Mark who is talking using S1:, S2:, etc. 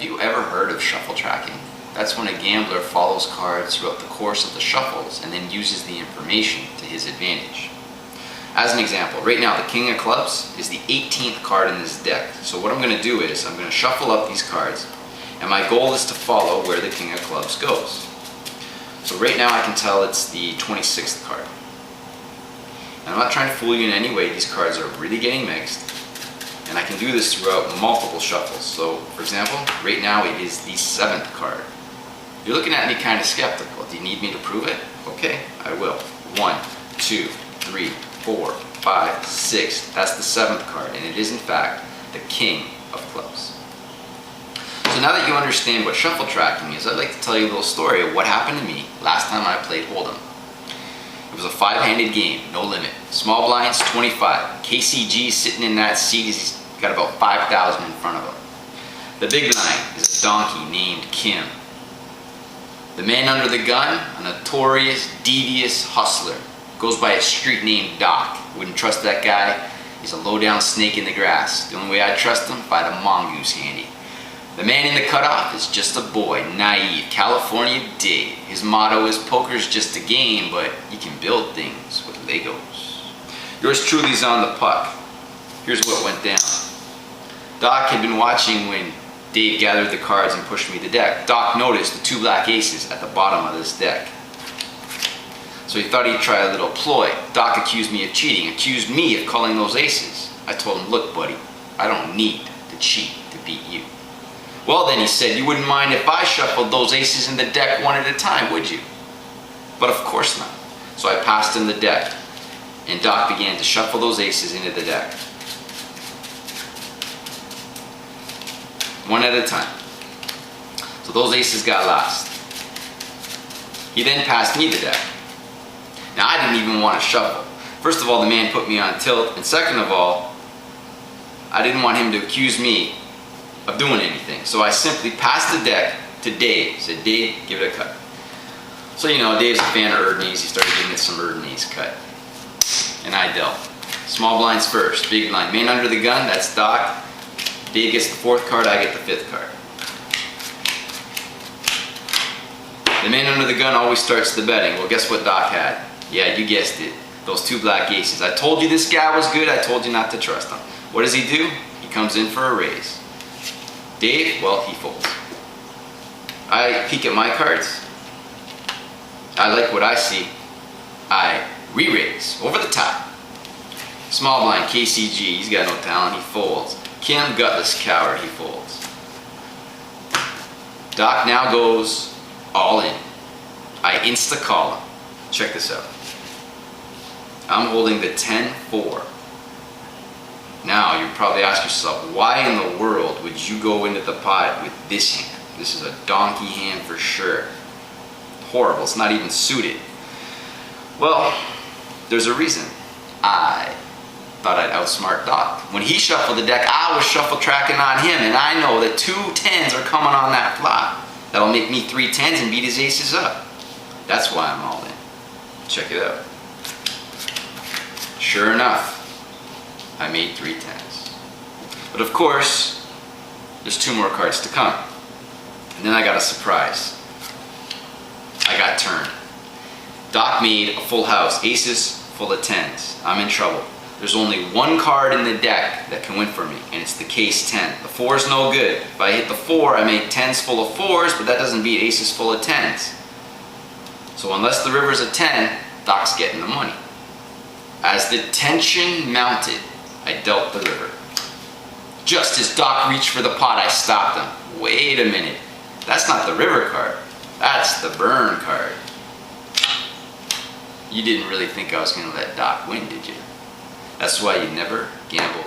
S1: you ever heard of shuffle tracking? That's when a gambler follows cards throughout the course of the shuffles and then uses the information to his advantage. As an example, right now the King of Clubs is the 18th card in this deck. So what I'm going to do is I'm going to shuffle up these cards, and my goal is to follow where the King of Clubs goes. So right now I can tell it's the 26th card. And I'm not trying to fool you in any way. These cards are really getting mixed. And I can do this throughout multiple shuffles. So, for example, right now it is the 7th card. You're looking at me kind of skeptical. Do you need me to prove it? Okay, I will. 1, 2, 3, 4, 5, 6. That's the 7th card, and it is in fact the King of Clubs. So now that you understand what shuffle tracking is, I'd like to tell you a little story of what happened to me last time I played Hold'em. It was a 5-handed game, no limit. Small blinds, 25. KCG sitting in that seat, he's got about 5,000 in front of him. The big blind is a donkey named Kim. The man under the gun, a notorious, devious hustler. Goes by a street named Doc. Wouldn't trust that guy. He's a low-down snake in the grass. The only way I'd trust him, if I had a mongoose handy. The man in the cutoff is just a boy, naive, California Dave. His motto is, poker's just a game, but you can build things with Legos. Yours truly's on the puck. Here's what went down. Doc had been watching when Dave gathered the cards and pushed me the deck. Doc noticed the 2 black aces at the bottom of this deck. So he thought he'd try a little ploy. Doc accused me of cheating, accused me of calling those aces. I told him, look buddy, I don't need to cheat to beat you. Well then, he said, you wouldn't mind if I shuffled those aces in the deck one at a time, would you? But of course not. So I passed him the deck, and Doc began to shuffle those aces into the deck. One at a time. So those aces got lost. He then passed me the deck. Now I didn't even want to shuffle. First of all, the man put me on tilt, and second of all, I didn't want him to accuse me of doing anything. So I simply passed the deck to Dave. Said, Dave, give it a cut. So you know, Dave's a fan of Erdney's. He started giving it some Erdney's cut. And I dealt. Small blinds first, big blind. Man under the gun, that's Doc. Dave gets the 4th card, I get the 5th card. The man under the gun always starts the betting. Well, guess what Doc had? Yeah, you guessed it. Those 2 black aces. I told you this guy was good. I told you not to trust him. What does he do? He comes in for a raise. Dave, well, he folds. I peek at my cards. I like what I see. I re-raise over the top. Small blind, KCG, he's got no talent, he folds. Kim, gutless coward, he folds. Doc now goes all in. I insta-call him. Check this out. I'm holding the 10-4. Now, you probably ask yourself, why in the world would you go into the pot with this hand? This is a donkey hand for sure. Horrible, it's not even suited. Well, there's a reason. I thought I'd outsmart Doc. When he shuffled the deck, I was shuffle tracking on him, and I know that 2 10s are coming on that flop. That'll make me 3 10s and beat his aces up. That's why I'm all in. Check it out. Sure enough, I made 3 10s. But of course, there's 2 more cards to come. And then I got a surprise. I got turned. Doc made a full house, aces full of 10s. I'm in trouble. There's only 1 card in the deck that can win for me, and it's the case 10. The 4 is no good. If I hit the 4, I make 10s full of 4s, but that doesn't beat aces full of 10s. So unless the river's a 10, Doc's getting the money. As the tension mounted, I dealt the river. Just as Doc reached for the pot, I stopped him. Wait a minute. That's not the river card. That's the burn card. You didn't really think I was going to let Doc win, did you? That's why you never gamble